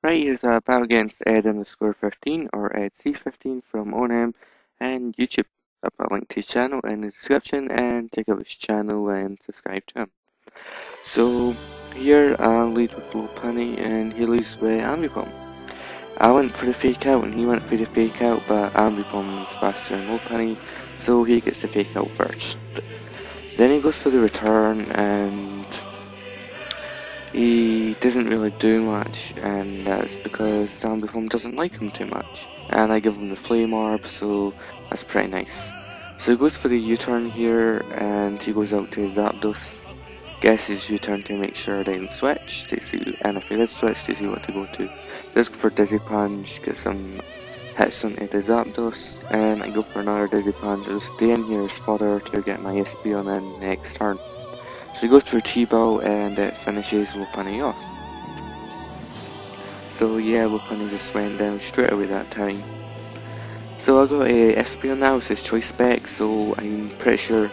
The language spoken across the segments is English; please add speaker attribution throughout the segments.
Speaker 1: Right, here's a battle against Ed_15 or Eddc15 from ONM and YouTube. I'll put a link to his channel in the description and check out his channel and subscribe to him. So here I lead with Low Penny and he leads with Ambipom. I went for the fake out and he went for the fake out, but Ambipom's faster than Low Penny, so he gets the fake out first. Then he goes for the return and he doesn't really do much, and that's because Zombie doesn't like him too much. And I give him the flame orb, so that's pretty nice. So he goes for the U-turn here, and he goes out to his Zapdos, gets his U-turn to make sure they can switch, to see, and if he did switch, to see what to go to. Just go for Dizzy Punch, get some hits onto the Zapdos, and I go for another Dizzy Punch. I'll stay in here as fodder to get my SP on in next turn. So he goes for T-Ball and it finishes Lopunny off. So yeah, Lopunny just went down straight away that time. So I got a Espeon now, it's his choice spec, so I'm pretty sure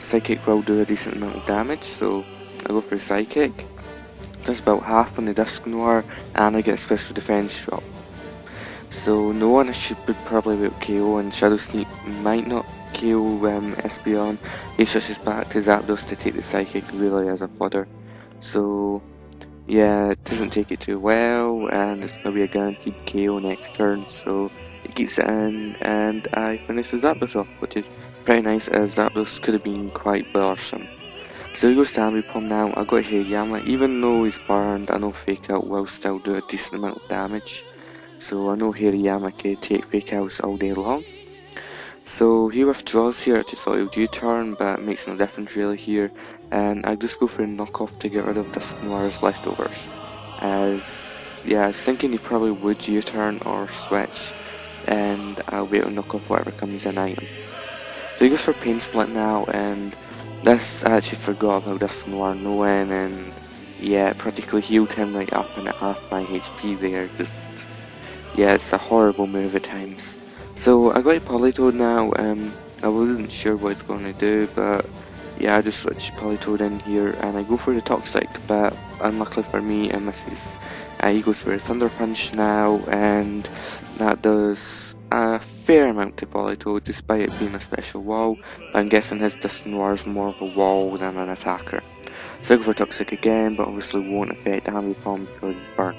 Speaker 1: Psychic will do a decent amount of damage, so I go for Psychic. Does about half on the Dusknoir and I get a special defense shot. So no one should probably be KO, and Shadow Sneak might not KO Espeon. He switches back to Zapdos to take the Psychic really as a fodder. So yeah, it doesn't take it too well, and it's going to be a guaranteed KO next turn, so it keeps it in, and I finish the Zapdos off, which is pretty nice as Zapdos could have been quite bothersome. So he goes to Ambipom now. I got Hirayama. Even though he's burned, I know Fake Out will still do a decent amount of damage. So I know Hirayama can take Fake Outs all day long. So he withdraws here. I just thought he would U-turn, but it makes no difference really here. And I just go for a knockoff to get rid of Dusknoir's leftovers. As yeah, I was thinking he probably would U-turn or switch, and I'll be able to knock off whatever comes in item. So he goes for Pain Split now, and this I actually forgot about Dusknoir knowing, and yeah, it practically healed him right up and at half my HP there. Just yeah, it's a horrible move at times. So I got a Politoed now. I wasn't sure what it's going to do, but yeah, I just switched Politoed in here and I go for the Toxic, but unluckily for me it misses. He goes for a Thunder Punch now, and that does a fair amount to Politoed despite it being a special wall. I'm guessing his Dusknoir is more of a wall than an attacker. So I go for Toxic again, but obviously won't affect Ambipom because it's burnt.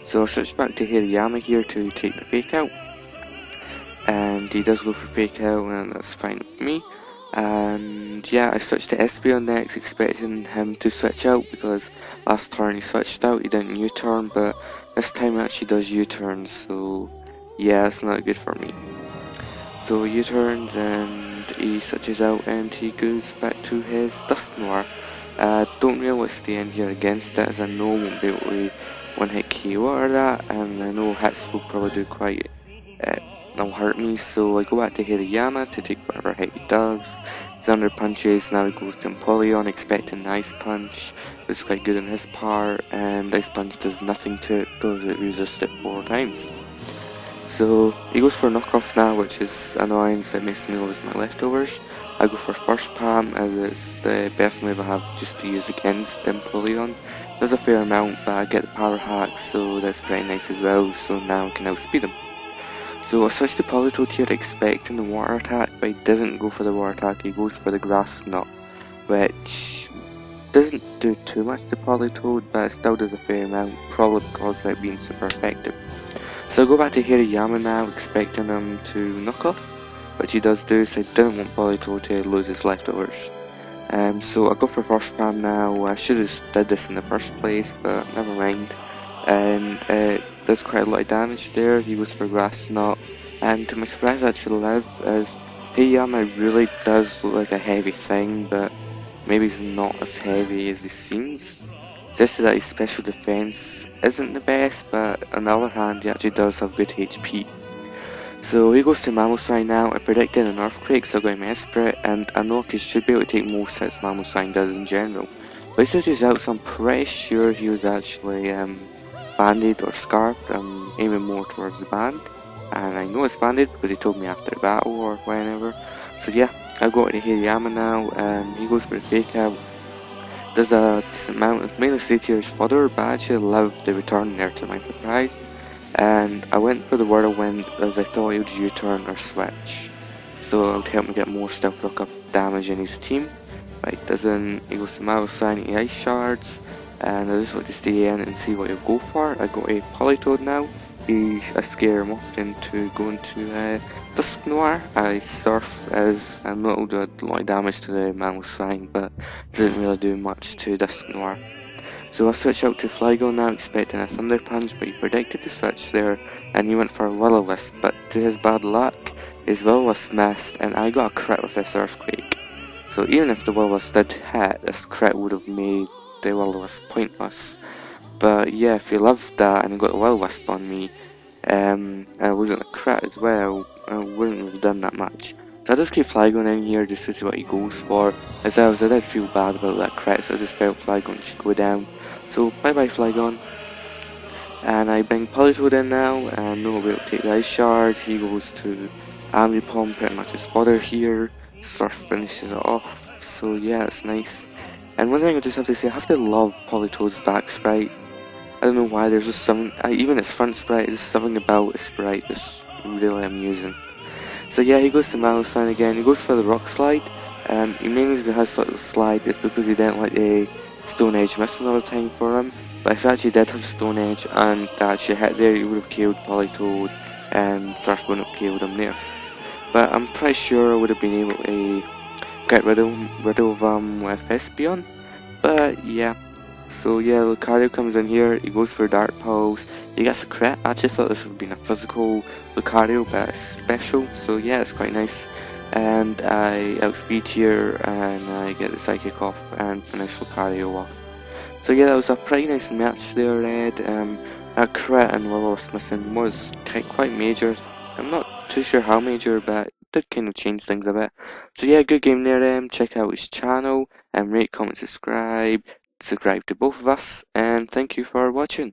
Speaker 1: So I switch back to Hirayama here to take the Fake Out. And he does go for Fake Out, and that's fine with me. And yeah, I switched to Espeon next, expecting him to switch out because last turn he switched out, he didn't U-turn, but this time he actually does U-turn, so yeah, it's not good for me. So he U-turns and he switches out and he goes back to his Dusknoir. Don't really want to stay in here against it, as I know I won't be able to one-hit KO or that, and I know hits will probably do quite it'll hurt me, so I go back to Hirayama to take whatever hit he does. Thunder punches, now he goes to Empoleon expecting Ice Punch. It's quite good on his part, and Ice Punch does nothing to it because it resists it 4 times. So he goes for knockoff now, which is annoying, so it makes me lose my leftovers. I go for First Palm as it's the best move I have just to use against Empoleon. There's a fair amount, but I get the power hack, so that's pretty nice as well, so now I can outspeed him. So I switched to Politoed here expecting the water attack, but he doesn't go for the water attack, he goes for the Grass Knot, which doesn't do too much to Politoed, but it still does a fair amount, probably because of it being super effective. So I go back to Hirayama now, expecting him to knock off, which he does do, so I didn't want Politoed to lose his leftovers. So I go for First Palm now. I should have did this in the first place, but never mind. And it does quite a lot of damage there. He goes for Grass Knot, and to my surprise I actually live, as Hirayama really does look like a heavy thing, but maybe he's not as heavy as he seems. It's just that his special defense isn't the best, but on the other hand he actually does have good HP. So he goes to Mamoswine now. I predicted an Earthquake, so I got him Esprit, and I know he should be able to take most hits Mamoswine does in general. But he switches out, so I'm pretty sure he was actually banded or scarfed. I'm aiming more towards the band, and I know it's banded because he told me after the battle or whenever. So yeah, I go to Hirayama now, and he goes for the Fake Out. does a decent amount of mainly stay tiers fodder, but I actually loved the return there to my surprise. And I went for the Whirlwind as I thought he would U-turn or switch. So it would help me get more stealth rock up damage in his team. But he doesn't, he goes to Malosine, Ice Shards, and I just want to stay in and see what he'll go for. I got a Politoed now. I scare him often to go into Dusk Noir. I Surf as and that'll do a lot of damage to the Malosine, but doesn't really do much to Dusk Noir. So I switch out to Flygon now, expecting a Thunder Punch, but he predicted to switch there, and he went for a Will-O-Wisp, but to his bad luck, his Will-O-Wisp missed, and I got a crit with this Earthquake. So even if the Will-O-Wisp did hit, this crit would have made the Will-O-Wisp pointless. But yeah, if you loved that and you got the Will-O-Wisp on me, and it wasn't a crit as well, I wouldn't have done that much. So I just keep Flygon in here just to see what he goes for. As I did feel bad about that crit, so I just felt Flygon should go down. So bye bye Flygon. And I bring Politoed in now, and no way to take the Ice Shard. He goes to Ambipom, pretty much his fodder here. Surf finishes it off, so yeah, it's nice. And one thing I just have to say, I have to love Politoed's back sprite. I don't know why, there's just something, even its front sprite, there's something about its sprite that's really amusing. So yeah, he goes to Malosine again, he goes for the Rock Slide. He mainly has sort of slide, it's because he didn't like the Stone Edge miss another time for him. But if he actually did have Stone Edge and actually hit there, he would have killed Politoed and Surf wouldn't have killed him there. But I'm pretty sure I would have been able to get rid of him with Espeon. But yeah. So yeah, Lucario comes in here, he goes for Dark Pulse, he gets a crit. I actually thought this would have been a physical Lucario, but it's special, so yeah, it's quite nice. And I outspeed here, and I get the Psychic off and finish Lucario off. So yeah, that was a pretty nice match there, Ed. That crit and Will-O-Wisp missing was quite major. I'm not too sure how major, but it did kind of change things a bit. So yeah, good game there. Check out his channel, and rate, comment, subscribe to both of us, and thank you for watching.